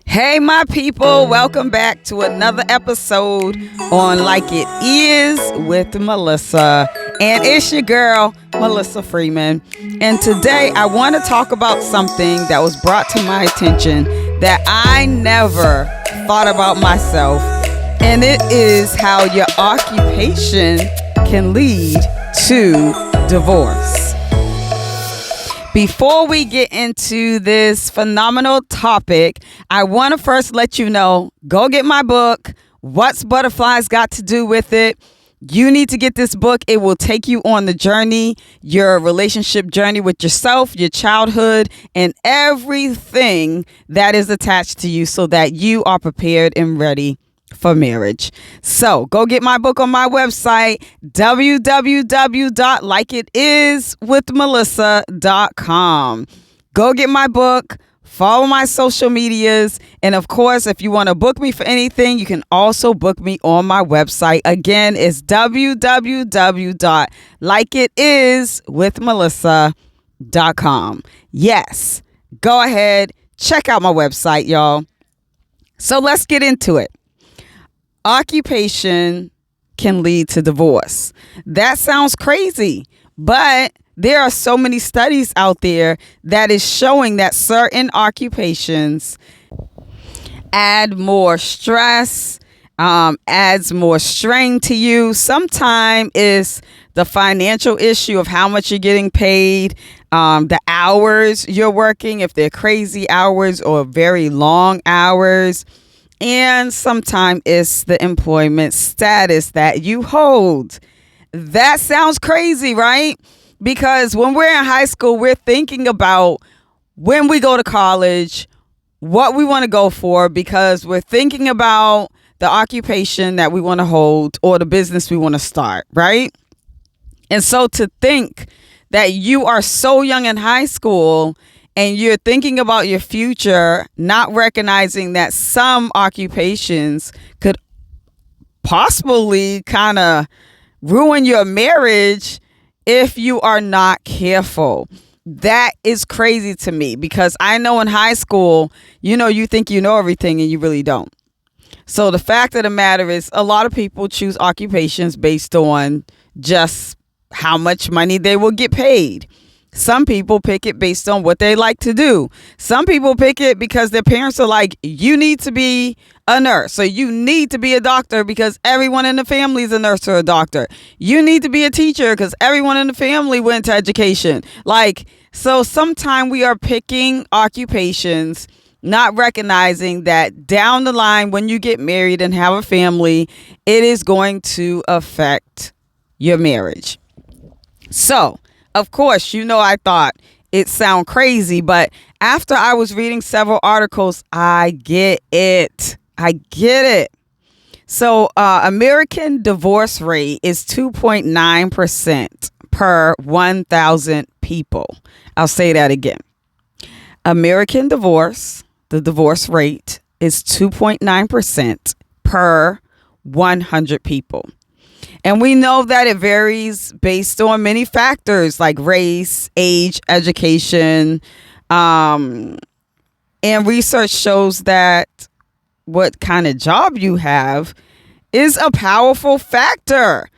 Hey, my people, welcome back to another episode on Like It Is with Melissa. And it's your girl, Melissa Freeman. And today I want to talk about something that was brought to my attention that I never thought about myself. And it is how your occupation can lead to divorce. Before we get into this phenomenal topic, I want to first let you know, go get my book, What's Butterflies Got to Do with It? You need to get this book. It will take you on the journey, your relationship journey with yourself, your childhood, and everything that is attached to you so that you are prepared and ready for marriage. So go get my book on my website, www.likeitiswithmelissa.com. Go get my book, follow my social medias, and of course, if you want to book me for anything, you can also book me on my website. Again, it's www.likeitiswithmelissa.com. Yes, go ahead, check out my website, y'all. So let's get into it. Occupation can lead to divorce. That sounds crazy, but there are so many studies out there that is showing that certain occupations add more stress, adds more strain to you. Sometimes it's the financial issue of how much you're getting paid, the hours you're working, if they're crazy hours or very long hours. And sometimes it's the employment status that you hold. That sounds crazy, right? Because when we're in high school, we're thinking about when we go to college, what we want to go for, because we're thinking about the occupation that we want to hold or the business we want to start, right? And so to think that you are so young in high school and you're thinking about your future, not recognizing that some occupations could possibly kind of ruin your marriage if you are not careful. That is crazy to me because I know in high school, you think you know everything and you really don't. So the fact of the matter is a lot of people choose occupations based on just how much money they will get paid. Some people pick it based on what they like to do. Some people pick it because their parents are like, you need to be a nurse. So you need to be a doctor because everyone in the family is a nurse or a doctor. You need to be a teacher because everyone in the family went to education. So sometimes we are picking occupations, not recognizing that down the line, when you get married and have a family, it is going to affect your marriage. So, of course, I thought it sounded crazy, but after I was reading several articles, I get it. So, American divorce rate is 2.9% per 1,000 people. I'll say that again. American divorce, the divorce rate is 2.9% per 100 people. And we know that it varies based on many factors like race, age, education. And research shows that what kind of job you have is a powerful factor.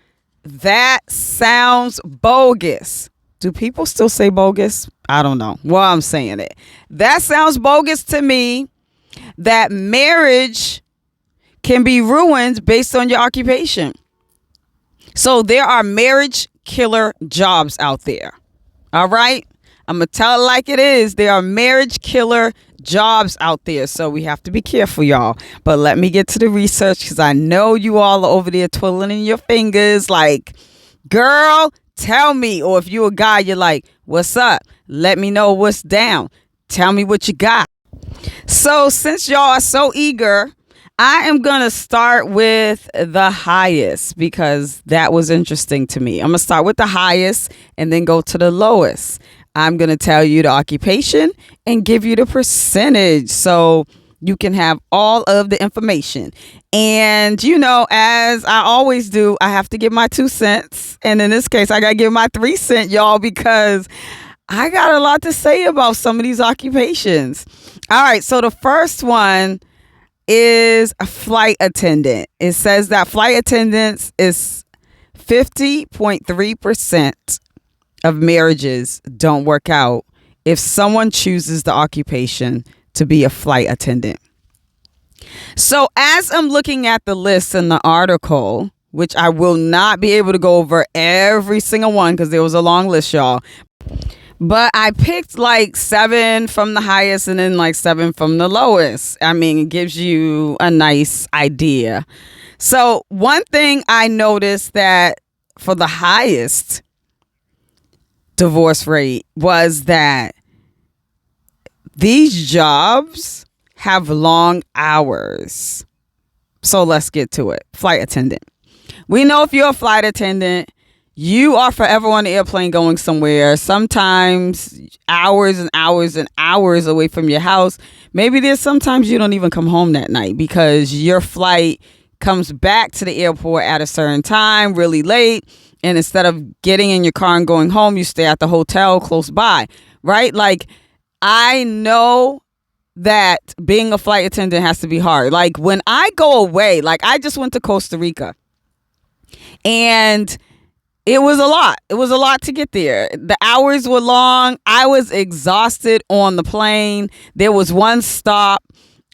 That sounds bogus. Do people still say bogus? I don't know. Well, I'm saying it. That sounds bogus to me, that marriage can be ruined based on your occupation. So there are marriage killer jobs out there. All right. I'm going to tell it like it is. There are marriage killer jobs out there. So we have to be careful, y'all. But let me get to the research because I know you all are over there twiddling your fingers like, girl, tell me. Or if you're a guy, you're like, what's up? Let me know what's down. Tell me what you got. So since y'all are so eager, I am going to start with the highest because that was interesting to me. I'm going to start with the highest and then go to the lowest. I'm going to tell you the occupation and give you the percentage so you can have all of the information. And, as I always do, I have to give my 2 cents. And in this case, I got to give my 3 cents, y'all, because I got a lot to say about some of these occupations. All right. So the first one is a flight attendant. It says that flight attendants is 50.3% of marriages don't work out if someone chooses the occupation to be a flight attendant. So as I'm looking at the list in the article, which I will not be able to go over every single one because there was a long list, y'all. But I picked like 7 from the highest and then like 7 from the lowest. I mean, it gives you a nice idea. So one thing I noticed that for the highest divorce rate was that these jobs have long hours. So let's get to it. Flight attendant. We know if you're a flight attendant, you are forever on the airplane going somewhere, sometimes hours and hours and hours away from your house. Maybe there's sometimes you don't even come home that night because your flight comes back to the airport at a certain time, really late. And instead of getting in your car and going home, you stay at the hotel close by, right? Like, I know that being a flight attendant has to be hard. Like, when I go away, like I just went to Costa Rica and it was a lot. It was a lot to get there. The hours were long. I was exhausted on the plane. There was one stop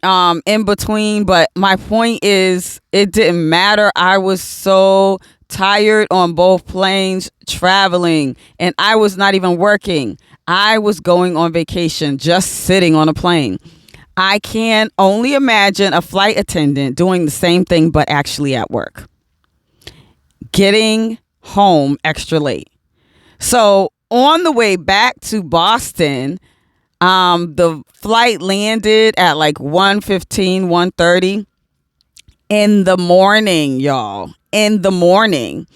in between, but my point is it didn't matter. I was so tired on both planes traveling, and I was not even working. I was going on vacation, just sitting on a plane. I can only imagine a flight attendant doing the same thing, but actually at work. Getting home extra late. So on the way back to Boston, the flight landed at like 1:15, 1:30 in the morning, y'all. In the morning.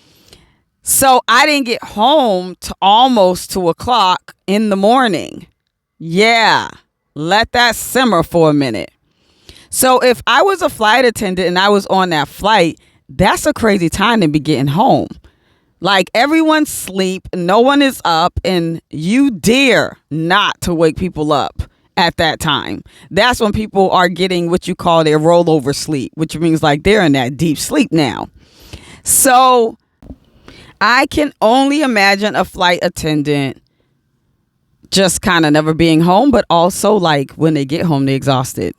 So I didn't get home to almost 2:00 in the morning. Yeah. Let that simmer for a minute. So if I was a flight attendant and I was on that flight, that's a crazy time to be getting home. Like, everyone's asleep, no one is up, and you dare not to wake people up at that time. That's when people are getting what you call their rollover sleep, which means like they're in that deep sleep now. So I can only imagine a flight attendant just kind of never being home, but also like when they get home, they're exhausted.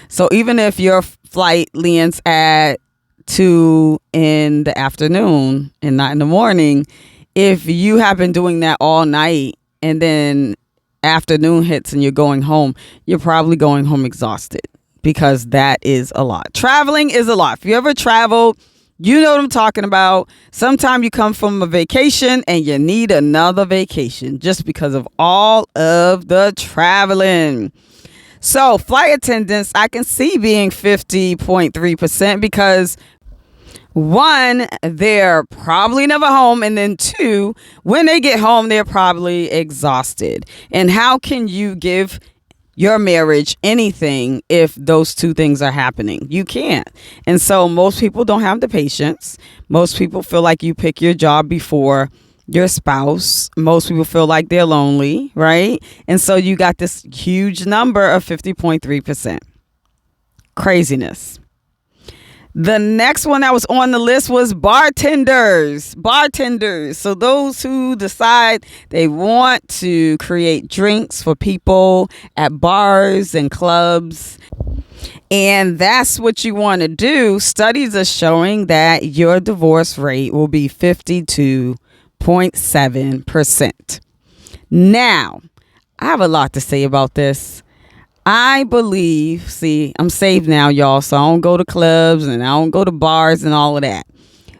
So even if your flight lands at 2 in the afternoon and not in the morning, if you have been doing that all night and then afternoon hits and you're going home, you're probably going home exhausted because that is a lot. Traveling is a lot. If you ever traveled, you know what I'm talking about. Sometimes you come from a vacation and you need another vacation just because of all of the traveling. So flight attendants, I can see being 50.3% because 1, they're probably never home. And then 2, when they get home, they're probably exhausted. And how can you give your marriage anything if those 2 things are happening? You can't. And so most people don't have the patience. Most people feel like you pick your job before your spouse. Most people feel like they're lonely, right? And so you got this huge number of 50.3%. Craziness. The next one that was on the list was bartenders. Bartenders. So those who decide they want to create drinks for people at bars and clubs. And that's what you want to do. Studies are showing that your divorce rate will be 52.7%. Now, I have a lot to say about this. I believe, see, I'm saved now, y'all, so I don't go to clubs and I don't go to bars and all of that.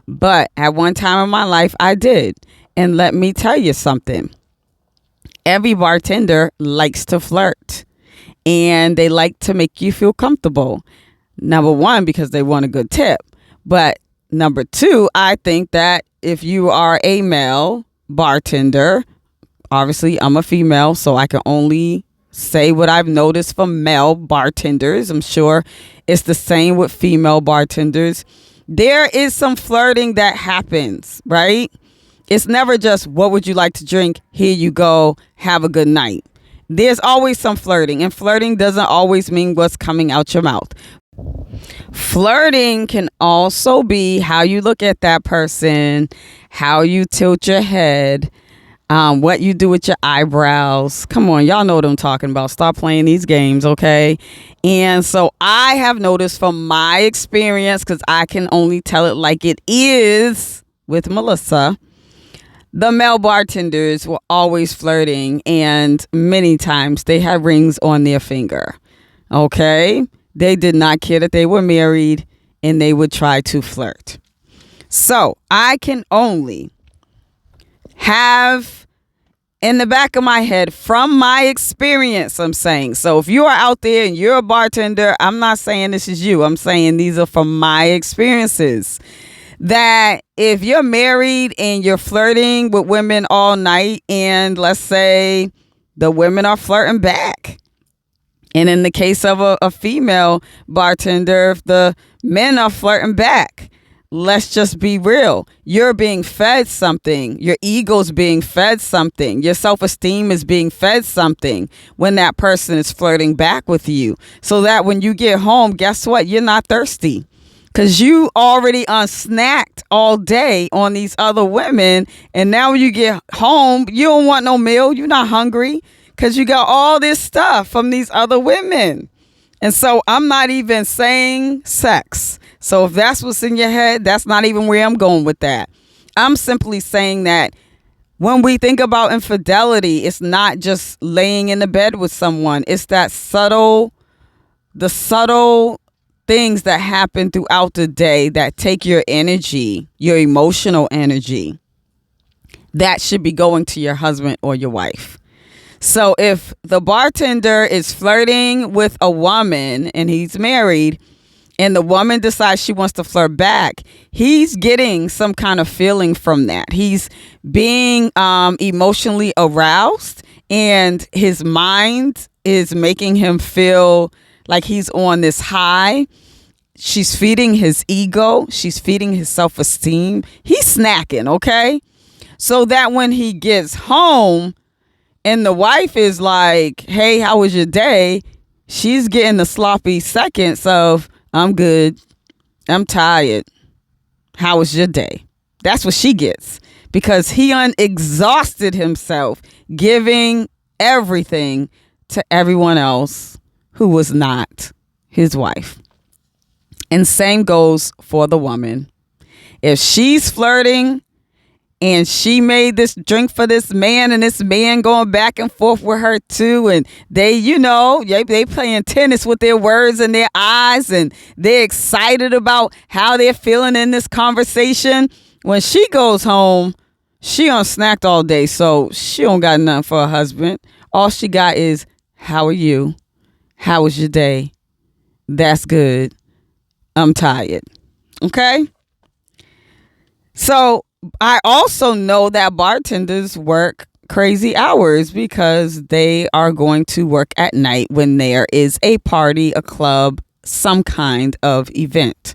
But at one time in my life, I did. And let me tell you something. Every bartender likes to flirt. And they like to make you feel comfortable. Number 1, because they want a good tip. But number 2, I think that if you are a male bartender, obviously I'm a female, so I can only say what I've noticed from male bartenders. I'm sure it's the same with female bartenders. There is some flirting that happens, right? It's never just, what would you like to drink? Here you go. Have a good night. There's always some flirting, and flirting doesn't always mean what's coming out your mouth. Flirting can also be how you look at that person, how you tilt your head, what you do with your eyebrows. Come on, y'all know what I'm talking about. Stop playing these games, okay? And so I have noticed from my experience, because I can only tell it like it is with Melissa, the male bartenders were always flirting, and many times they had rings on their finger, okay? They did not care that they were married, and they would try to flirt. So I can only have in the back of my head, from my experience, I'm saying. So if you are out there and you're a bartender, I'm not saying this is you. I'm saying these are from my experiences. That if you're married and you're flirting with women all night, and let's say the women are flirting back, and in the case of a female bartender, if the men are flirting back, let's just be real. You're being fed something. Your ego's being fed something. Your self-esteem is being fed something when that person is flirting back with you. So that when you get home, guess what? You're not thirsty. Because you already unsnacked all day on these other women. And now when you get home, you don't want no meal. You're not hungry because you got all this stuff from these other women. And so I'm not even saying sex. So if that's what's in your head, that's not even where I'm going with that. I'm simply saying that when we think about infidelity, it's not just laying in the bed with someone. It's the subtle things that happen throughout the day that take your energy, your emotional energy, that should be going to your husband or your wife. So if the bartender is flirting with a woman and he's married, and the woman decides she wants to flirt back, he's getting some kind of feeling from that. He's being emotionally aroused, and his mind is making him feel like he's on this high. She's feeding his ego. She's feeding his self-esteem. He's snacking, okay? So that when he gets home and the wife is like, hey, how was your day? She's getting the sloppy seconds of, I'm good. I'm tired. How was your day? That's what she gets, because he exhausted himself giving everything to everyone else who was not his wife. And same goes for the woman. If she's flirting and she made this drink for this man, and this man going back and forth with her too, and they playing tennis with their words and their eyes, and they're excited about how they're feeling in this conversation. When she goes home, she unsnacked all day, so she don't got nothing for her husband. All she got is, how are you? How was your day? That's good. I'm tired. Okay? So I also know that bartenders work crazy hours because they are going to work at night when there is a party, a club, some kind of event.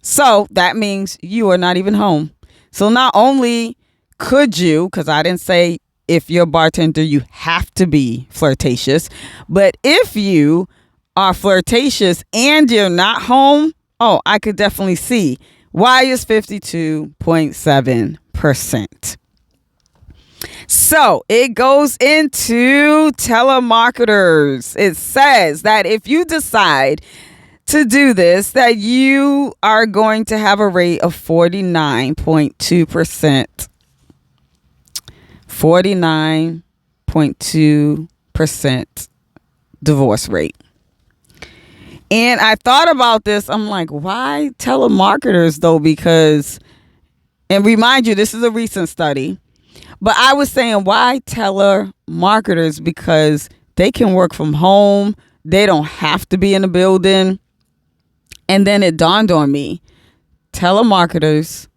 So that means you are not even home. So not only could you, because I didn't say if you're a bartender, you have to be flirtatious, but if you are flirtatious and you're not home, oh, I could definitely see why is 52.7%. So it goes into telemarketers. It says that if you decide to do this, that you are going to have a rate of 49.2%. 49.2% divorce rate. And I thought about this. I'm like, why telemarketers though? Because, and remind you, this is a recent study, but I was saying, why telemarketers? Because they can work from home. They don't have to be in the building. And then it dawned on me, telemarketers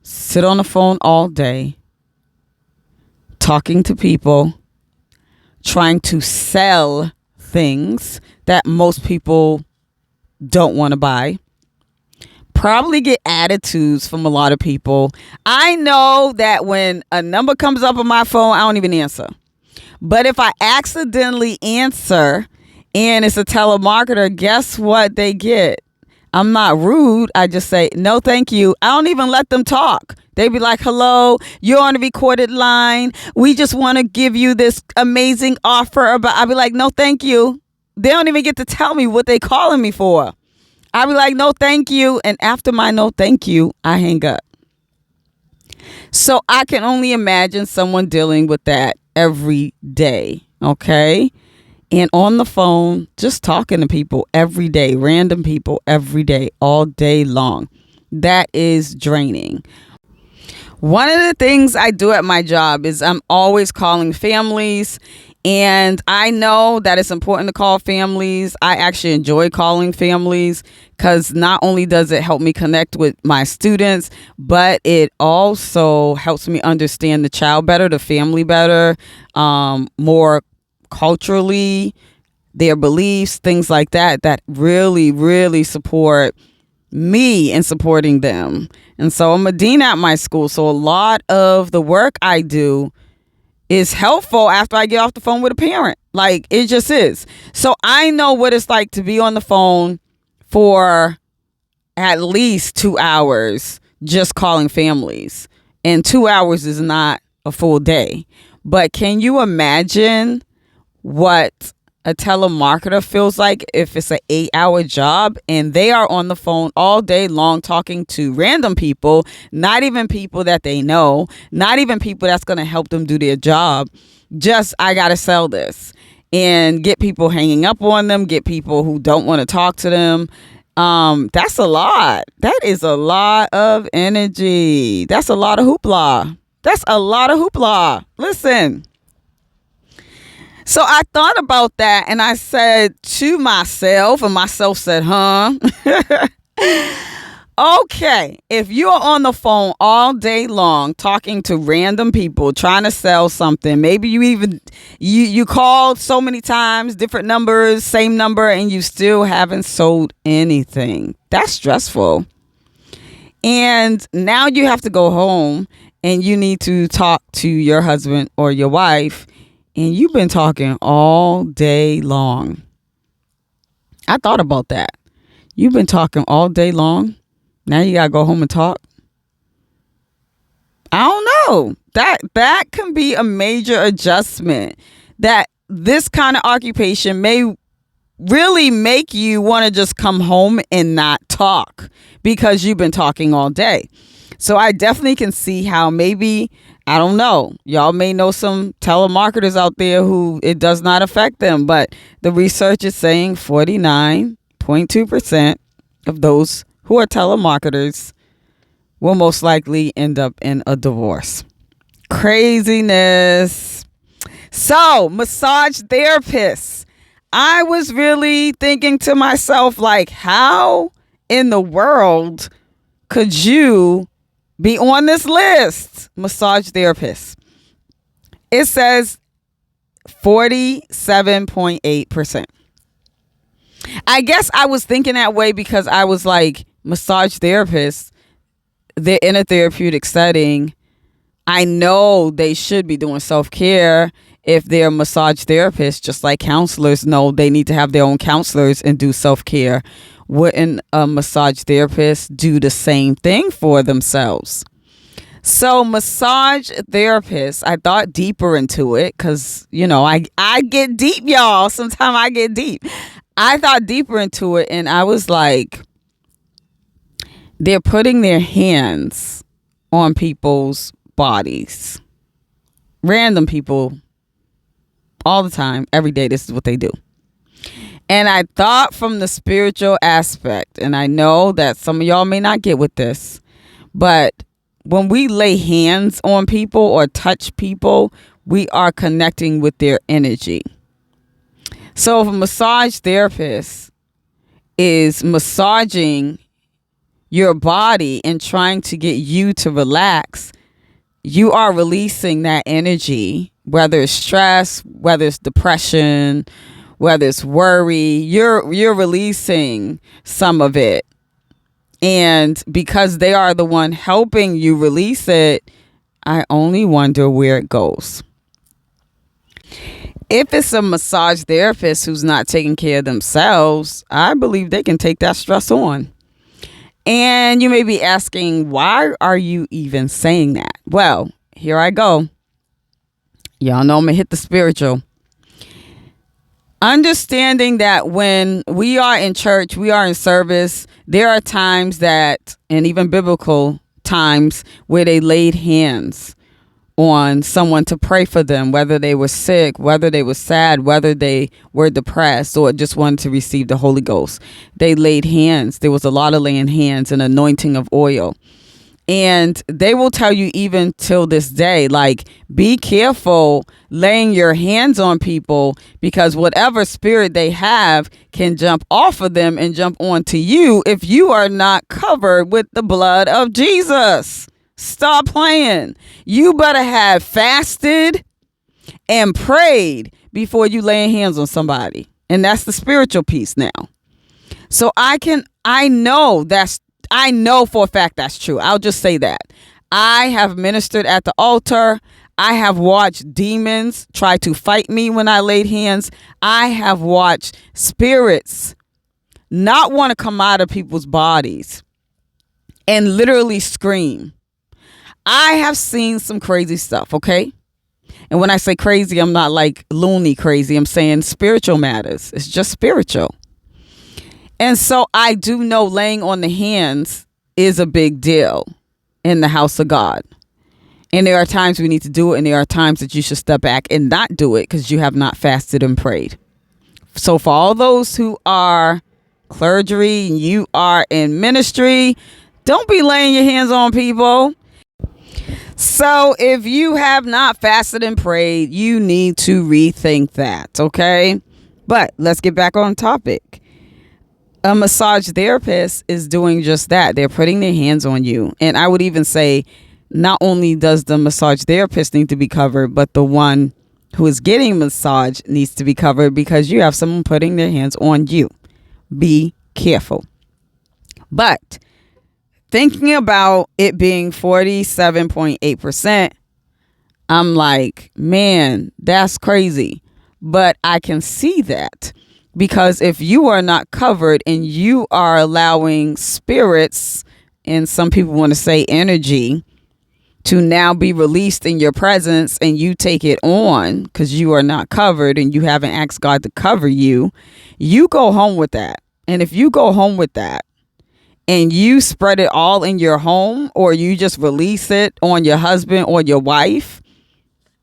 sit on the phone all day, talking to people, trying to sell things that most people don't want to buy, probably get attitudes from a lot of people. I know that when a number comes up on my phone, I don't even answer. But if I accidentally answer and it's a telemarketer, guess what they get? I'm not rude. I just say, no, thank you. I don't even let them talk. They be like, hello, you're on a recorded line. We just want to give you this amazing offer. But I'll be like, no, thank you. They don't even get to tell me what they calling me for. I'll be like, no, thank you. And after my no, thank you, I hang up. So I can only imagine someone dealing with that every day. Okay. And on the phone, just talking to people every day, random people every day, all day long. That is draining. One of the things I do at my job is I'm always calling families. And I know that it's important to call families. I actually enjoy calling families because not only does it help me connect with my students, but it also helps me understand the child better, the family better, more culturally, their beliefs, things like that, that really, really support me in supporting them. And so I'm a dean at my school. So a lot of the work I do is helpful after I get off the phone with a parent. Like, it just is. So I know what it's like to be on the phone for at least 2 hours just calling families. And 2 hours is not a full day. But can you imagine what a telemarketer feels like if it's an 8-hour job and they are on the phone all day long talking to random people, not even people that they know, not even people that's going to help them do their job. Just, I got to sell this and get people hanging up on them, get people who don't want to talk to them. That's a lot. That is a lot of energy. That's a lot of hoopla. That's a lot of hoopla. Listen. So I thought about that and I said to myself, and myself said, okay, if you're on the phone all day long talking to random people trying to sell something, maybe you even you called so many times, different numbers, same number, and you still haven't sold anything. That's stressful. And now you have to go home and you need to talk to your husband or your wife. And you've been talking all day long. I thought about that. You've been talking all day long. Now you got to go home and talk. I don't know. That can be a major adjustment. That this kind of occupation may really make you want to just come home and not talk because you've been talking all day. So I definitely can see how maybe, I don't know, y'all may know some telemarketers out there who it does not affect them, but the research is saying 49.2% of those who are telemarketers will most likely end up in a divorce. Craziness. So, massage therapists. I was really thinking to myself, like, how in the world could you be on this list? Massage therapists. It says 47.8%. I guess I was thinking that way because I was like, massage therapists, they're in a therapeutic setting. I know they should be doing self-care if they're massage therapists, just like counselors know they need to have their own counselors and do self-care. Wouldn't a massage therapist do the same thing for themselves? So massage therapists, I thought deeper into it because, you know, I get deep, y'all. Sometimes I get deep. I thought deeper into it and I was like, they're putting their hands on people's bodies. Random people, all the time, every day, this is what they do. And I thought from the spiritual aspect, and I know that some of y'all may not get with this, but when we lay hands on people or touch people, we are connecting with their energy. So if a massage therapist is massaging your body and trying to get you to relax, you are releasing that energy, whether it's stress, whether it's depression, whether it's worry, you're releasing some of it. And because they are the one helping you release it, I only wonder where it goes. If it's a massage therapist who's not taking care of themselves, I believe they can take that stress on. And you may be asking, why are you even saying that? Well, here I go. Y'all know I'm going to hit the spiritual. Understanding that when we are in church, we are in service, there are times that, and even biblical times, where they laid hands on someone to pray for them, whether they were sick, whether they were sad, whether they were depressed, or just wanted to receive the Holy Ghost. They laid hands. There was a lot of laying hands and anointing of oil. And they will tell you even till this day, like, be careful laying your hands on people, because whatever spirit they have can jump off of them and jump onto you if you are not covered with the blood of Jesus. Stop playing. You better have fasted and prayed before you lay hands on somebody. And that's the spiritual piece now. So I know for a fact that's true. I'll just say that. I have ministered at the altar. I have watched demons try to fight me when I laid hands. I have watched spirits not want to come out of people's bodies and literally scream. I have seen some crazy stuff, okay? And when I say crazy, I'm not like loony crazy. I'm saying spiritual matters. It's just spiritual. And so I do know laying on the hands is a big deal in the house of God. And there are times we need to do it, and there are times that you should step back and not do it because you have not fasted and prayed. So for all those who are clergy, you are in ministry, don't be laying your hands on people. So if you have not fasted and prayed, you need to rethink that, okay? But let's get back on topic. A massage therapist is doing just that. They're putting their hands on you. And I would even say not only does the massage therapist need to be covered, but the one who is getting massage needs to be covered, because you have someone putting their hands on you. Be careful. But thinking about it being 47.8%, I'm like, man, that's crazy. But I can see that, because if you are not covered and you are allowing spirits, and some people want to say energy, to now be released in your presence, and you take it on because you are not covered and you haven't asked God to cover you, you go home with that. And if you go home with that and you spread it all in your home, or you just release it on your husband or your wife,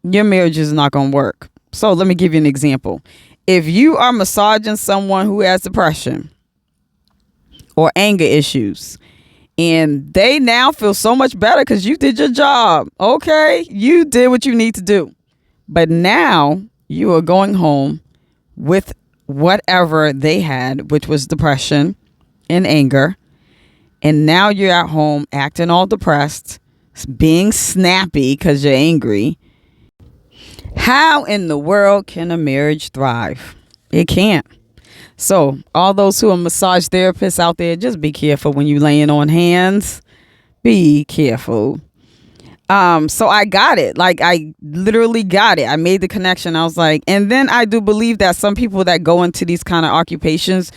your marriage is not going to work. So let me give you an example. If you are massaging someone who has depression or anger issues, and they now feel so much better because you did your job. Okay, you did what you need to do. But now you are going home with whatever they had, which was depression and anger. And now you're at home acting all depressed, being snappy because you're angry. How in the world can a marriage thrive? It can't. So all those who are massage therapists out there, just be careful when you're laying on hands. Be careful. So I got it. Like, I literally got it. I made the connection. I was like, and then I do believe that some people that go into these kind of occupations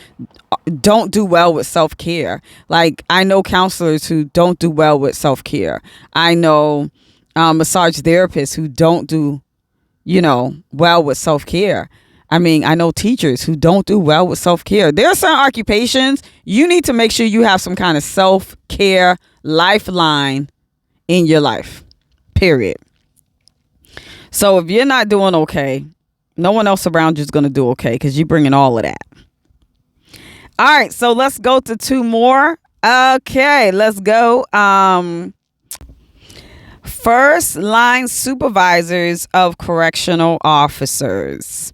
don't do well with self-care. Like, I know counselors who don't do well with self-care. I know massage therapists who don't do, well with self-care. I mean, I know teachers who don't do well with self-care. There are some occupations you need to make sure you have some kind of self-care lifeline in your life, period. So if you're not doing okay, no one else around you is going to do okay, because you're bringing all of that. All right, so let's go to two more. Okay, let's go. First line supervisors of correctional officers.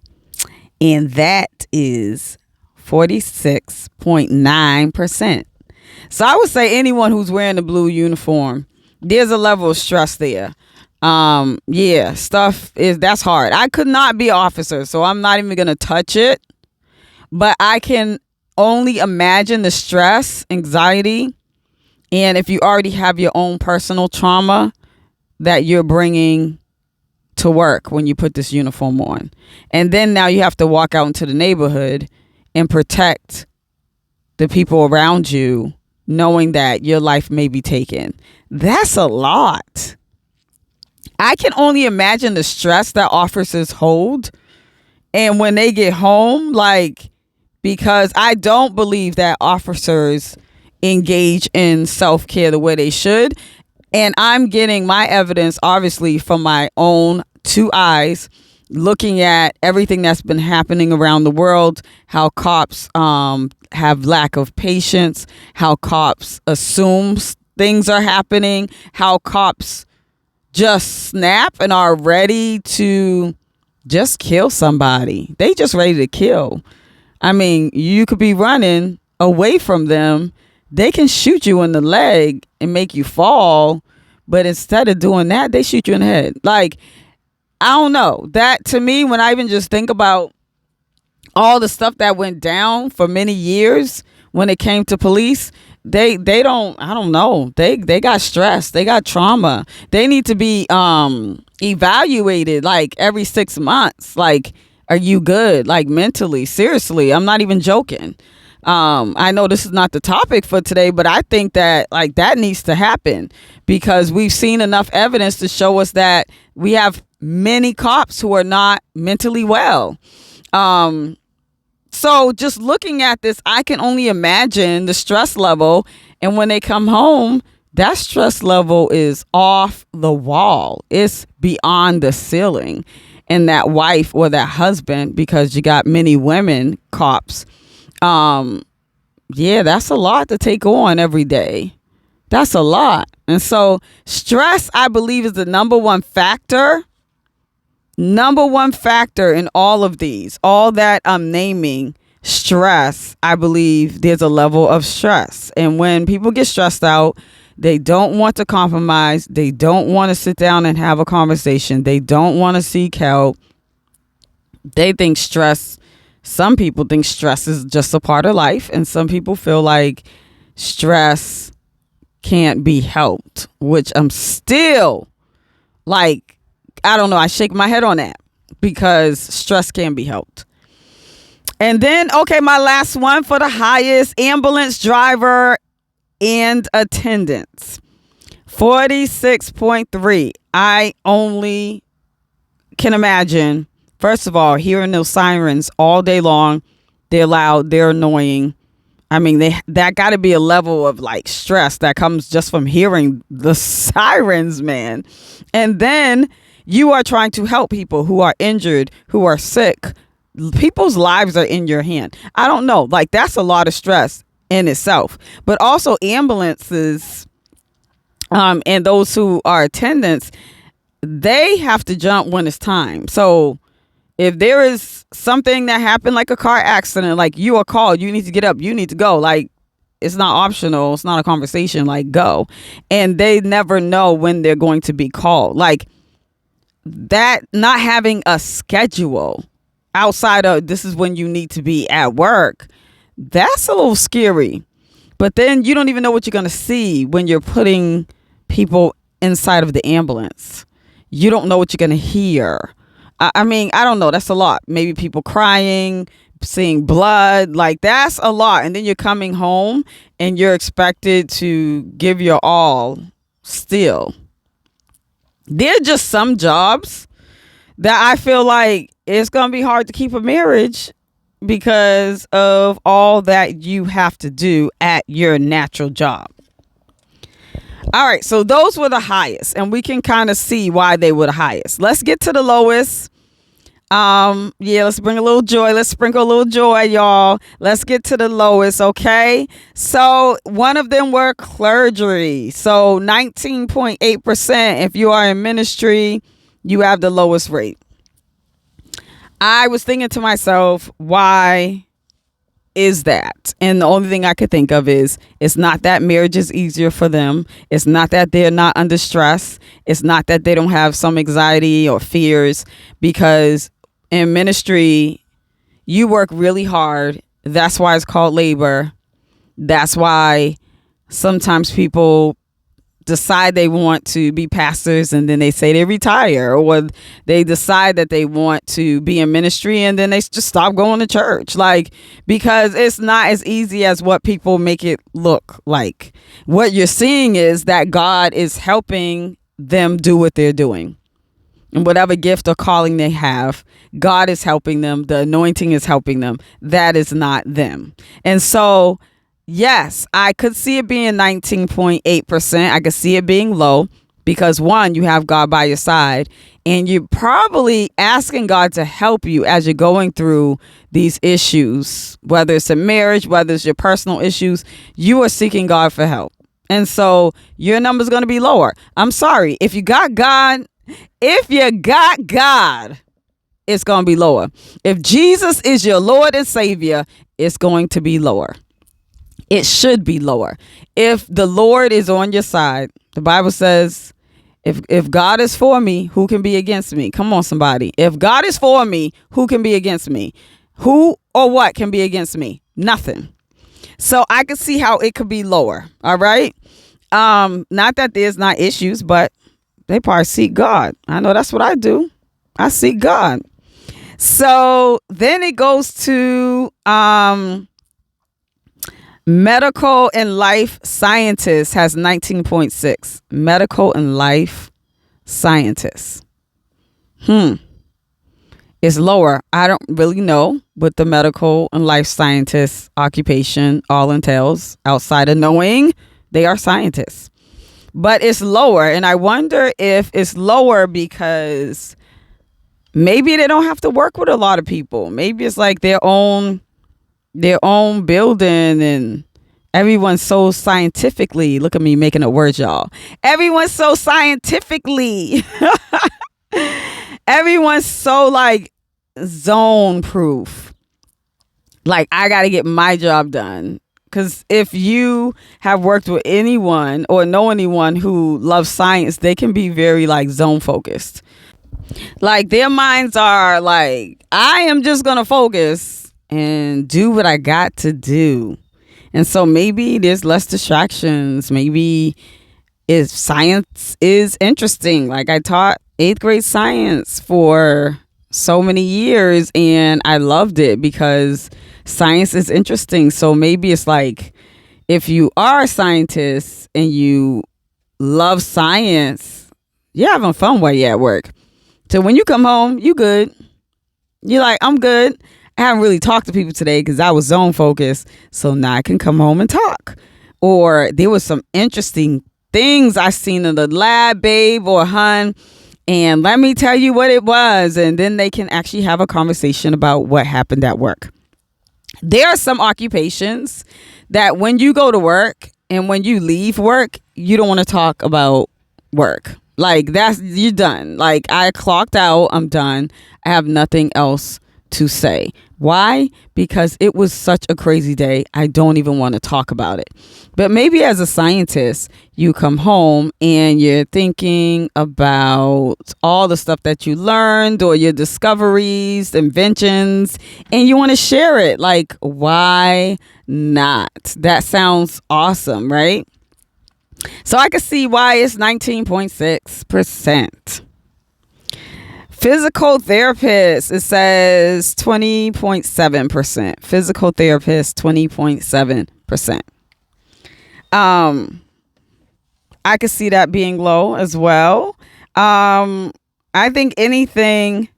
And that is 46.9%. So I would say anyone who's wearing the blue uniform, there's a level of stress there. That's hard. I could not be an officer, so I'm not even going to touch it. But I can only imagine the stress, anxiety, and if you already have your own personal trauma that you're bringing to work when you put this uniform on. And then now you have to walk out into the neighborhood and protect the people around you, knowing that your life may be taken. That's a lot. I can only imagine the stress that officers hold. And when they get home, like, because I don't believe that officers engage in self-care the way they should. And I'm getting my evidence, obviously, from my own two eyes, looking at everything that's been happening around the world, how cops have lack of patience, how cops assume things are happening, how cops just snap and are ready to just kill somebody. They just ready to kill. I mean, you could be running away from them. They can shoot you in the leg and make you fall. But instead of doing that, they shoot you in the head. Like, I don't know. That, to me, when I even just think about all the stuff that went down for many years when it came to police, they don't, I don't know. They got stress. They got trauma. They need to be evaluated like every 6 months. Like, are you good? Like, mentally, seriously. I'm not even joking. I know this is not the topic for today, but I think that like that needs to happen because we've seen enough evidence to show us that we have many cops who are not mentally well. So just looking at this, I can only imagine the stress level. And when they come home, that stress level is off the wall. It's beyond the ceiling. And that wife or that husband, because you got many women cops, yeah, that's a lot to take on every day. That's a lot. And so stress, I believe, is the number one factor in all of these, all that I'm naming. Stress, I believe there's a level of stress. And when people get stressed out, they don't want to compromise. They don't want to sit down and have a conversation. They don't want to seek help. They think some people think stress is just a part of life. And some people feel like stress can't be helped, which I'm still like, I don't know. I shake my head on that because stress can be helped. And then, okay, my last one for the highest, ambulance driver and attendants, 46.3. I only can imagine, first of all, hearing those sirens all day long. They're loud, they're annoying. I mean, that got to be a level of like stress that comes just from hearing the sirens, man. And then you are trying to help people who are injured, who are sick. People's lives are in your hand. I don't know. Like, that's a lot of stress in itself. But also ambulances and those who are attendants, they have to jump when it's time. So if there is something that happened, like a car accident, like you are called, you need to get up, you need to go. Like, it's not optional. It's not a conversation. Like, go. And they never know when they're going to be called. Like, that, not having a schedule outside of this is when you need to be at work, that's a little scary. But then you don't even know what you're going to see when you're putting people inside of the ambulance. You don't know what you're going to hear. I mean, I don't know. That's a lot. Maybe people crying, seeing blood, like that's a lot. And then you're coming home and you're expected to give your all still. There are just some jobs that I feel like it's going to be hard to keep a marriage because of all that you have to do at your natural job. All right, so those were the highest, and we can kind of see why they were the highest. Let's get to the lowest. Let's bring a little joy. Let's sprinkle a little joy, y'all. Let's get to the lowest, okay? So one of them were clergy. So 19.8%. If you are in ministry, you have the lowest rate. I was thinking to myself, why is that? And the only thing I could think of is it's not that marriage is easier for them. It's not that they're not under stress. It's not that they don't have some anxiety or fears, because in ministry, you work really hard. That's why it's called labor. That's why sometimes people decide they want to be pastors and then they say they retire, or they decide that they want to be in ministry and then they just stop going to church. Like, because it's not as easy as what people make it look like. What you're seeing is that God is helping them do what they're doing. And whatever gift or calling they have, God is helping them. The anointing is helping them. That is not them. And so, yes, I could see it being 19.8%. I could see it being low because, one, you have God by your side, and you're probably asking God to help you as you're going through these issues, whether it's a marriage, whether it's your personal issues. You are seeking God for help. And so your number is going to be lower. I'm sorry. If you got God, it's going to be lower. If Jesus is your Lord and Savior, it's going to be lower. It should be lower. If the Lord is on your side, the Bible says, if God is for me, who can be against me? Come on, somebody. If God is for me, who can be against me? Who or what can be against me? Nothing. So I can see how it could be lower. All right. Not that there's not issues, but they probably seek God. I know that's what I do. I seek God. So then it goes to medical and life scientists has 19.6. Medical and life scientists. It's lower. I don't really know what the medical and life scientist occupation all entails outside of knowing they are scientists. But it's lower. And I wonder if it's lower because maybe they don't have to work with a lot of people. Maybe it's like their own building, and everyone's so scientifically, look at me making a word, y'all. Everyone's so scientifically, everyone's so like zone proof. Like, I got to get my job done. Because if you have worked with anyone or know anyone who loves science, they can be very like zone focused. Like, their minds are like, I am just going to focus and do what I got to do. And so maybe there's less distractions. Maybe if science is interesting, like I taught 8th grade science for so many years and I loved it because science is interesting. So maybe it's like, if you are a scientist and you love science, you're having fun while you're at work. So when you come home, you good. You're like, I'm good. I haven't really talked to people today because I was zone focused. So now I can come home and talk. Or there was some interesting things I seen in the lab, babe or hun. And let me tell you what it was. And then they can actually have a conversation about what happened at work. There are some occupations that when you go to work and when you leave work, you don't want to talk about work. Like, you're done. Like, I clocked out. I'm done. I have nothing else to say. Why? Because it was such a crazy day. I don't even want to talk about it. But maybe as a scientist, you come home and you're thinking about all the stuff that you learned or your discoveries, inventions, and you want to share it. Like, why not? That sounds awesome, right? So I can see why it's 19.6%. Physical therapist, it says 20.7%. Physical therapist, 20.7%. I could see that being low as well. I think anything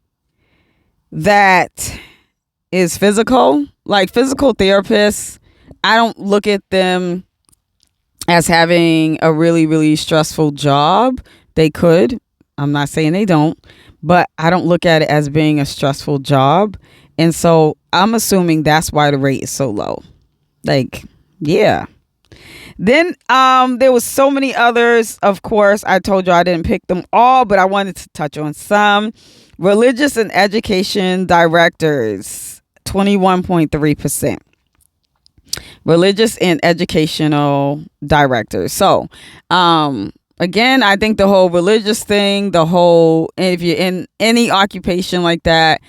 that is physical, like physical therapists, I don't look at them as having a really, really stressful job. They could. I'm not saying they don't. But I don't look at it as being a stressful job. And so I'm assuming that's why the rate is so low. Like, yeah. Then there was so many others. Of course, I told you I didn't pick them all, but I wanted to touch on some. Religious and education directors, 21.3%. Religious and educational directors. So, again, I think the whole religious thing, if you're in any occupation like that,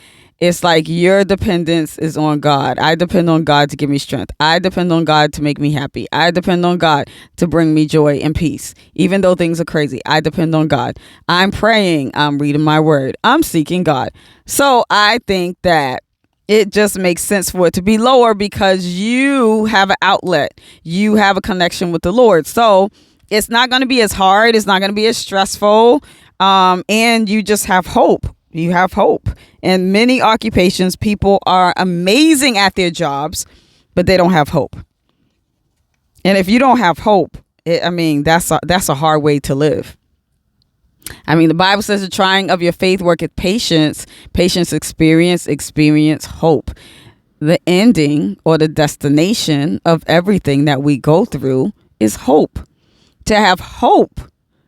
It's like your dependence is on God. I depend on God to give me strength. I depend on God to make me happy. I depend on God to bring me joy and peace. Even though things are crazy, I depend on God. I'm praying. I'm reading my word. I'm seeking God. So I think that it just makes sense for it to be lower because you have an outlet. You have a connection with the Lord. So it's not going to be as hard. It's not going to be as stressful. And you just have hope. You have hope. In many occupations, people are amazing at their jobs, but they don't have hope. And if you don't have hope, that's a hard way to live. The Bible says the trying of your faith worketh patience. Patience experience hope. The ending or the destination of everything that we go through is hope. To have hope,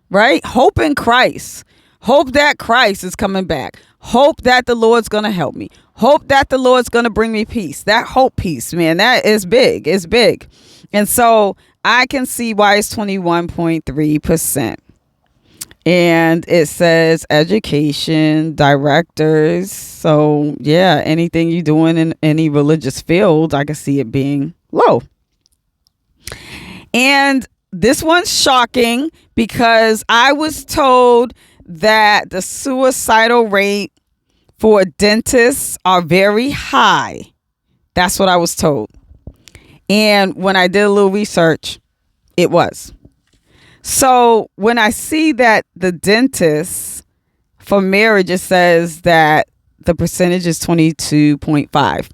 right? Hope in Christ. Hope that Christ is coming back. Hope that the Lord's going to help me. Hope that the Lord's going to bring me peace. That hope piece, man, that is big. It's big. And so I can see why it's 21.3%. And it says education, directors. So, yeah, anything you're doing in any religious field, I can see it being low. And this one's shocking because I was told that the suicidal rate for dentists are very high. That's what I was told. And when I did a little research, it was. So when I see that the dentists for marriage, it says that the percentage is 22.5.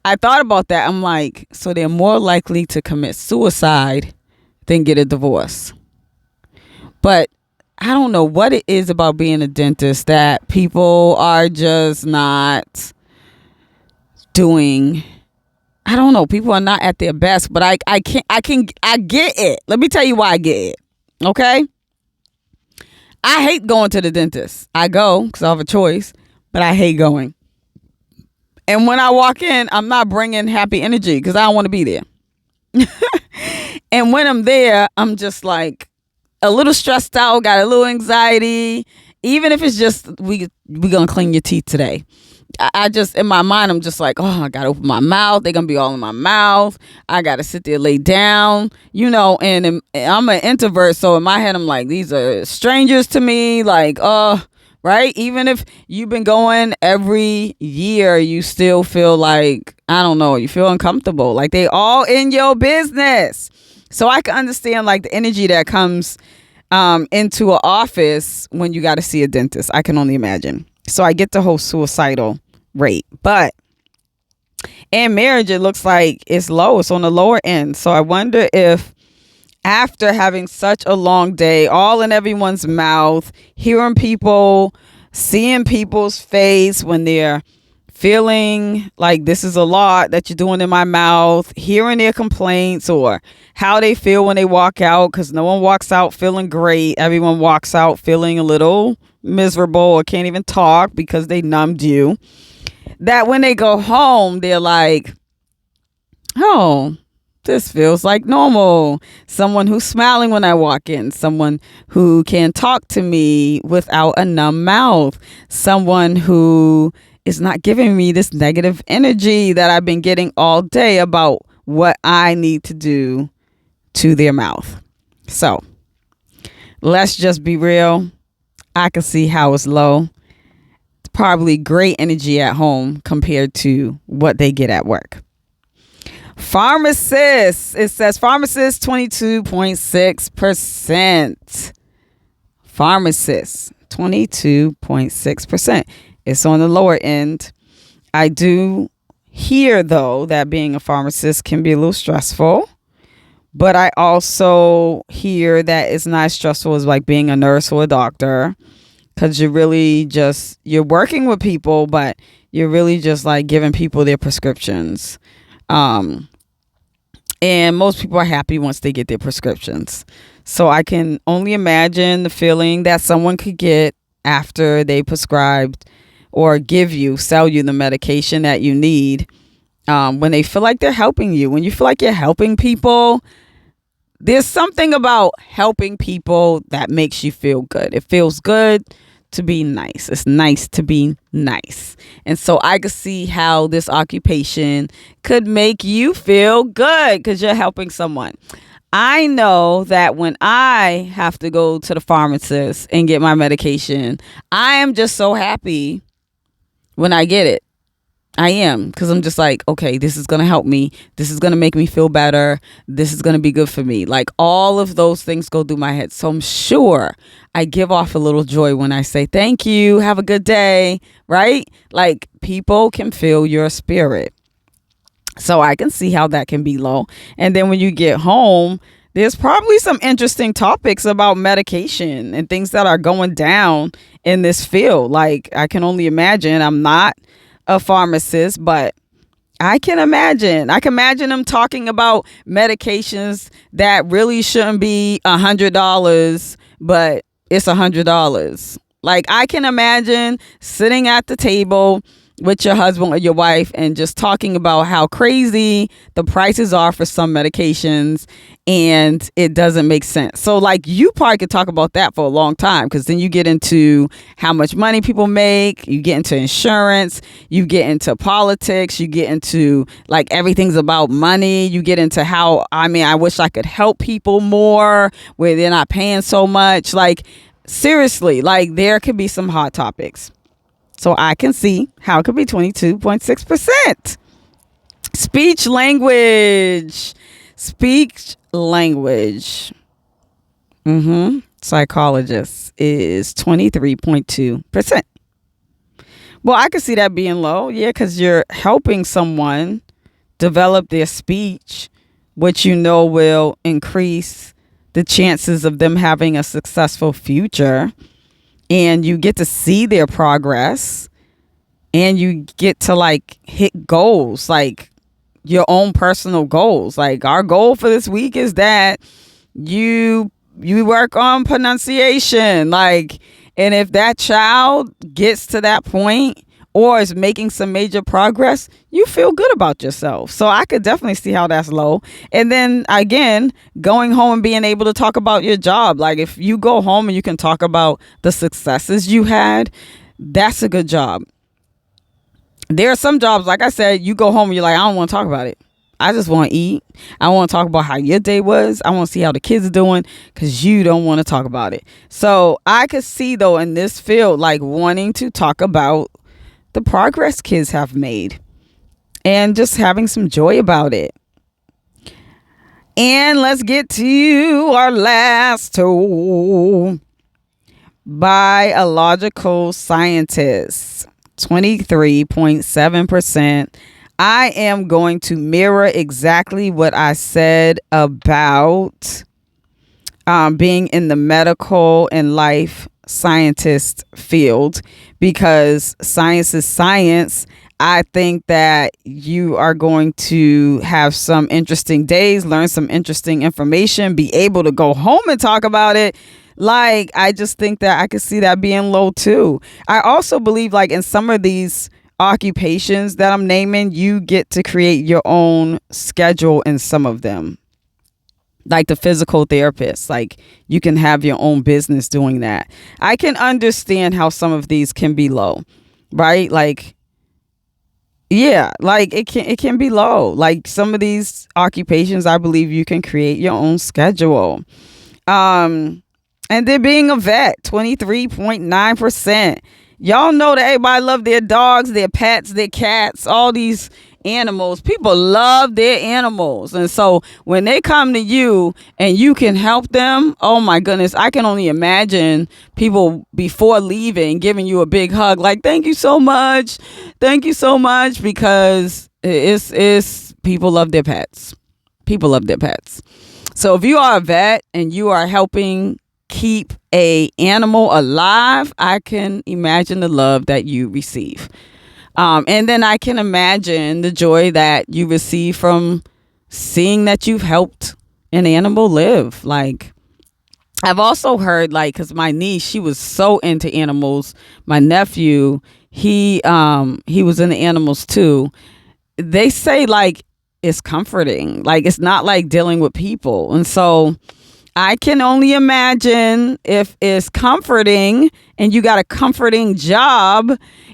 I thought about that. I'm like, so they're more likely to commit suicide than get a divorce. But I don't know what it is about being a dentist that people are just not doing. I don't know. People are not at their best, but I get it. Let me tell you why I get it. Okay. I hate going to the dentist. I go because I have a choice, but I hate going. And when I walk in, I'm not bringing happy energy because I don't want to be there. And when I'm there, I'm just like a little stressed out, got a little anxiety. Even if it's just we gonna clean your teeth today. I just, in my mind, I'm just like, oh, I gotta open my mouth. They're gonna be all in my mouth. I gotta sit there, lay down, and I'm an introvert. So in my head, I'm like, these are strangers to me. Like, right? Even if you've been going every year, you still feel like, I don't know, you feel uncomfortable. Like they all in your business. So I can understand like the energy that comes into an office when you got to see a dentist. I can only imagine. So I get the whole suicidal rate. But in marriage, it looks like it's low. It's on the lower end. So I wonder if after having such a long day, all in everyone's mouth, hearing people, seeing people's face when they're feeling like this is a lot that you're doing in my mouth, hearing their complaints or how they feel when they walk out, because no one walks out feeling great. Everyone walks out feeling a little miserable or can't even talk because they numbed you. That when they go home, they're like, oh, this feels like normal. Someone who's smiling when I walk in. Someone who can talk to me without a numb mouth. Someone who is not giving me this negative energy that I've been getting all day about what I need to do to their mouth. So let's just be real. I can see how it's low. It's probably great energy at home compared to what they get at work. Pharmacists. It says pharmacists 22.6%. Pharmacists 22.6%. It's on the lower end. I do hear, though, that being a pharmacist can be a little stressful. But I also hear that it's not as stressful as like being a nurse or a doctor. Because you're working with people, but you're really just like giving people their prescriptions. And most people are happy once they get their prescriptions. So I can only imagine the feeling that someone could get after they prescribed or sell you the medication that you need, when they feel like they're helping you. When you feel like you're helping people, there's something about helping people that makes you feel good. It feels good to be nice. It's nice to be nice. And so I could see how this occupation could make you feel good because you're helping someone. I know that when I have to go to the pharmacist and get my medication, I am just so happy when I get it. I am, because I'm just like, okay, this is going to help me. This is going to make me feel better. This is going to be good for me. Like all of those things go through my head. So I'm sure I give off a little joy when I say, thank you, have a good day, right? Like people can feel your spirit. So I can see how that can be low. And then when you get home, there's probably some interesting topics about medication and things that are going down in this field. Like I can only imagine. I'm not a pharmacist, but I can imagine them talking about medications that really shouldn't be $100, but it's $100. Like I can imagine sitting at the table with your husband or your wife and just talking about how crazy the prices are for some medications and it doesn't make sense. So like you probably could talk about that for a long time, because then you get into how much money people make, you get into insurance, you get into politics, you get into like everything's about money, you get into how, I wish I could help people more where they're not paying so much. Like seriously, like there could be some hot topics. So I can see how it could be 22.6%. Speech language. Psychologist is 23.2%. Well, I could see that being low. Yeah, because you're helping someone develop their speech, which you know will increase the chances of them having a successful future. And you get to see their progress and you get to like hit goals, like your own personal goals. Like our goal for this week is that you work on pronunciation. Like, and if that child gets to that point or is making some major progress, you feel good about yourself. So I could definitely see how that's low. And then again, going home and being able to talk about your job. Like if you go home and you can talk about the successes you had, that's a good job. There are some jobs, like I said, you go home and you're like, I don't want to talk about it. I just want to eat. I want to talk about how your day was. I want to see how the kids are doing, because you don't want to talk about it. So I could see though in this field, like wanting to talk about the progress kids have made and just having some joy about it. And let's get to our last tool. Biological scientists, 23.7%. I am going to mirror exactly what I said about being in the medical and life scientist field, because science is science. I think that you are going to have some interesting days, learn some interesting information, be able to go home and talk about it. Like, I just think that I could see that being low too. I also believe like in some of these occupations that I'm naming, you get to create your own schedule in some of them. Like the physical therapist, like you can have your own business doing that. I can understand how some of these can be low, right? Like, yeah, like it can be low. Like some of these occupations, I believe you can create your own schedule. And then being a vet, 23.9%. Y'all know that everybody love their dogs, their pets, their cats, all these animals. People love their animals. And so when they come to you and you can help them, oh my goodness, I can only imagine people before leaving giving you a big hug. Like, thank you so much. Thank you so much. Because it's people love their pets. People love their pets. So if you are a vet and you are helping keep a animal alive, I can imagine the love that you receive. And then I can imagine the joy that you receive from seeing that you've helped an animal live. Like, I've also heard, like, because my niece, she was so into animals. My nephew, he was into animals too. They say like it's comforting. Like, it's not like dealing with people. And so I can only imagine if it's comforting and you got a comforting job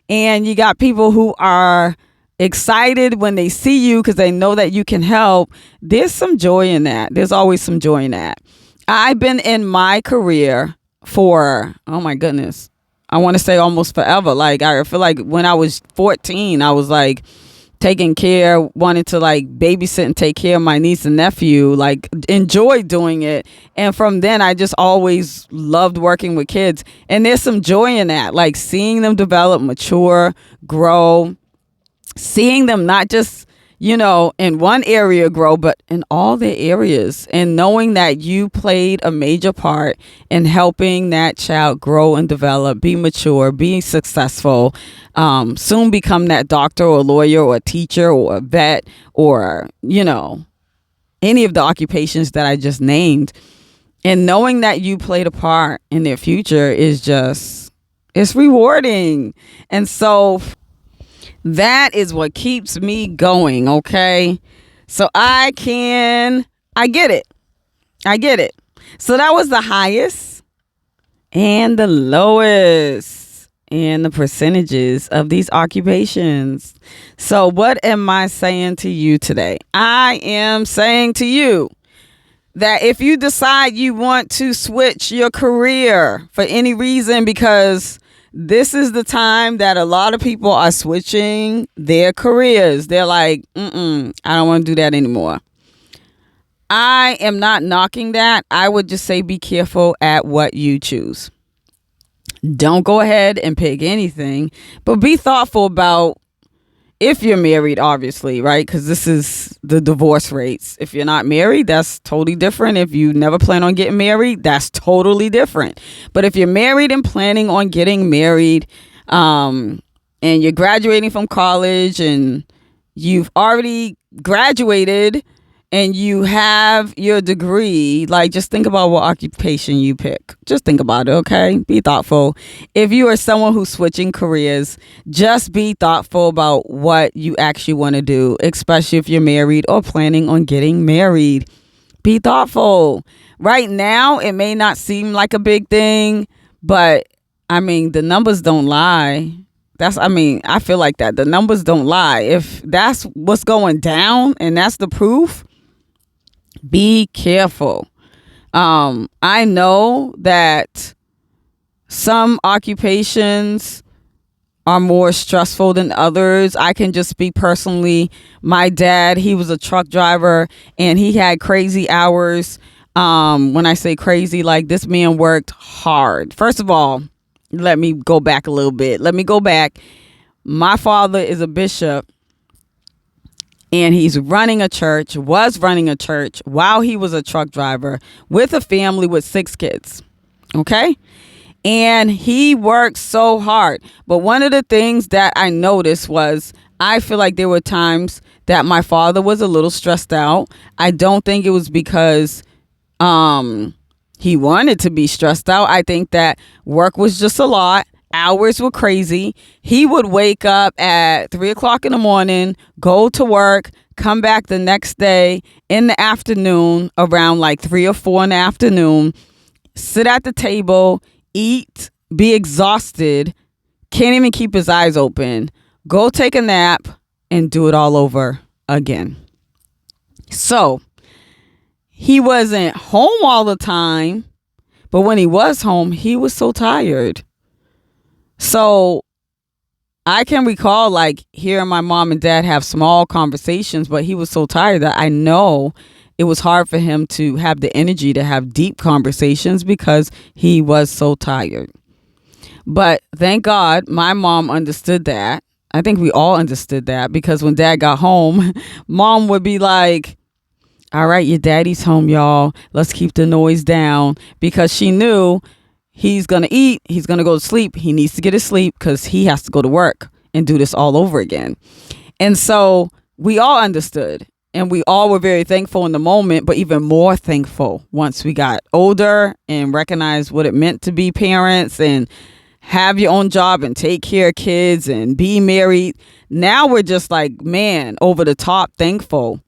and you got people who are excited when they see you because they know that you can help. There's some joy in that. There's always some joy in that. I've been in my career for, oh my goodness, I want to say almost forever. Like, I feel like when I was 14, I was like, taking care, wanted to like babysit and take care of my niece and nephew, like enjoyed doing it. And from then I just always loved working with kids. And there's some joy in that, like seeing them develop, mature, grow, seeing them not just, in one area grow, but in all their areas, and knowing that you played a major part in helping that child grow and develop, be mature, be successful, soon become that doctor or lawyer or a teacher or a vet or, any of the occupations that I just named. And knowing that you played a part in their future it's rewarding. And so that is what keeps me going, okay? So I get it. So that was the highest and the lowest in the percentages of these occupations. So what am I saying to you today? I am saying to you that if you decide you want to switch your career for any reason, because this is the time that a lot of people are switching their careers. They're like, I don't want to do that anymore. I am not knocking that. I would just say be careful at what you choose. Don't go ahead and pick anything, but be thoughtful about if you're married, obviously, right? Because this is the divorce rates. If you're not married, that's totally different. If you never plan on getting married, that's totally different. But if you're married and planning on getting married, and you're graduating from college and you've already graduated and you have your degree, like just think about what occupation you pick. Just think about it, okay? Be thoughtful. If you are someone who's switching careers, just be thoughtful about what you actually want to do, especially if you're married or planning on getting married. Be thoughtful. Right now, it may not seem like a big thing, but the numbers don't lie. I feel like that. The numbers don't lie. If that's what's going down and that's the proof, be careful. I know that some occupations are more stressful than others. I can just speak personally. My dad, he was a truck driver and he had crazy hours. When I say crazy, like this man worked hard. First of all, let me go back a little bit. My father is a bishop. And he's was running a church while he was a truck driver with a family with 6 kids. Okay? And he worked so hard. But one of the things that I noticed was I feel like there were times that my father was a little stressed out. I don't think it was because he wanted to be stressed out. I think that work was just a lot. Hours were crazy. He would wake up at 3:00 in the morning, go to work, come back the next day in the afternoon around like 3 or 4 in the afternoon, sit at the table, eat, be exhausted, can't even keep his eyes open, go take a nap, and do it all over again. So he wasn't home all the time, but when he was home, he was so tired. So I can recall like hearing my mom and dad have small conversations, but he was so tired that I know it was hard for him to have the energy to have deep conversations because he was so tired. But thank God my mom understood that. I think we all understood that because when dad got home, mom would be like, all right, your daddy's home, y'all. Let's keep the noise down, because she knew he's going to eat. He's going to go to sleep. He needs to get his sleep because he has to go to work and do this all over again. And so we all understood and we all were very thankful in the moment, but even more thankful once we got older and recognized what it meant to be parents and have your own job and take care of kids and be married. Now we're just like, man, over the top thankful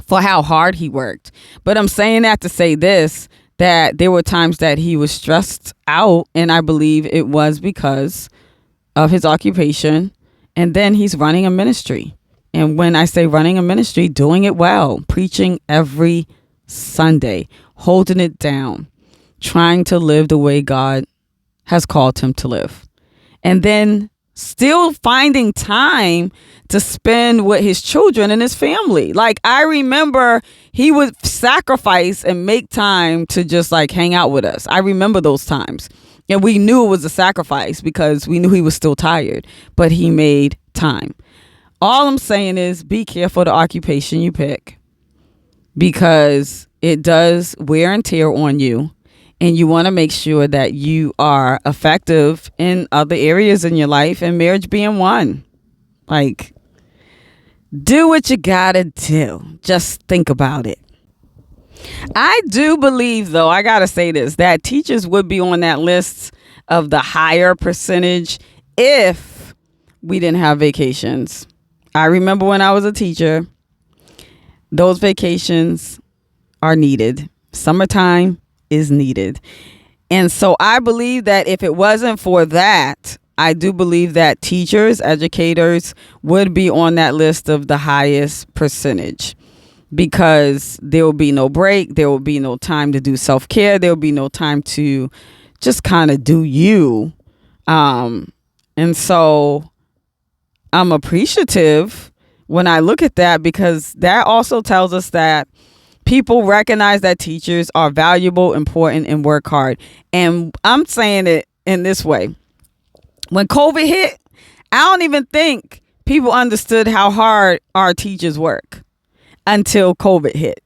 for how hard he worked. But I'm saying that to say this, that there were times that he was stressed out, and I believe it was because of his occupation. And then he's running a ministry. And when I say running a ministry, doing it well, preaching every Sunday, holding it down, trying to live the way God has called him to live. And then still finding time to spend with his children and his family. Like, I remember he would sacrifice and make time to just like hang out with us. I remember those times. And we knew it was a sacrifice because we knew he was still tired, but he made time. All I'm saying is be careful the occupation you pick, because it does wear and tear on you. And you want to make sure that you are effective in other areas in your life, and marriage being one. Like, do what you gotta do. Just think about it. I do believe, though, I gotta say this, that teachers would be on that list of the higher percentage if we didn't have vacations. I remember when I was a teacher, those vacations are needed. Summertime is needed. And so I believe that if it wasn't for that, I do believe that teachers, educators would be on that list of the highest percentage, because there will be no break. There will be no time to do self-care. There will be no time to just kind of do you. And so I'm appreciative when I look at that, because that also tells us that people recognize that teachers are valuable, important, and work hard. And I'm saying it in this way. When COVID hit, I don't even think people understood how hard our teachers work until COVID hit.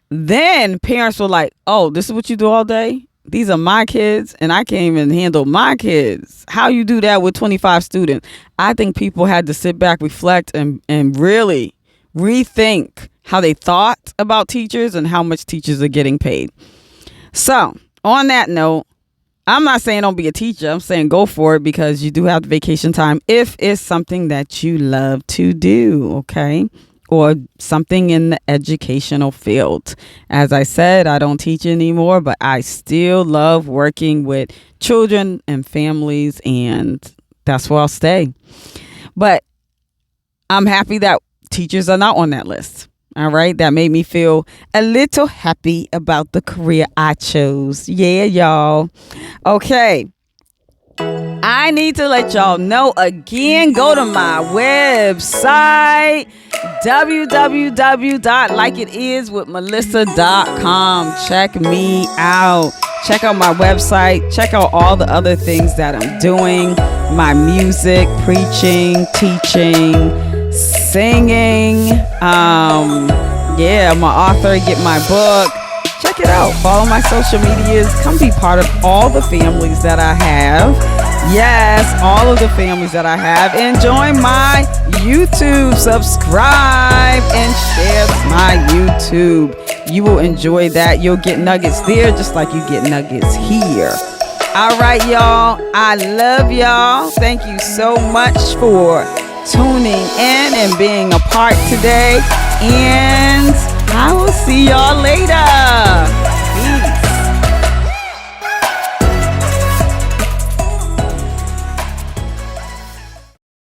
Then parents were like, oh, this is what you do all day? These are my kids, and I can't even handle my kids. How you do that with 25 students? I think people had to sit back, reflect, and really rethink how they thought about teachers and how much teachers are getting paid. So on that note, I'm not saying don't be a teacher. I'm saying go for it, because you do have vacation time if it's something that you love to do, okay? Or something in the educational field. As I said, I don't teach anymore, but I still love working with children and families, and that's where I'll stay. But I'm happy that teachers are not on that list. All right. That made me feel a little happy about the career I chose. Yeah, y'all. Okay. I need to let y'all know again, go to my website, www.likeItIswithmelissa.com. Check me out. Check out my website. Check out all the other things that I'm doing. My music, preaching, teaching, singing. I'm an author. Get my book. Check it out. Follow my social medias. Come be part of all the families that I have. Yes, all of the families that I have. And join my YouTube. Subscribe and share my YouTube. You will enjoy that. You'll get nuggets there just like you get nuggets here. All right, y'all. I love y'all. Thank you so much for tuning in and being a part today. And I will see y'all later.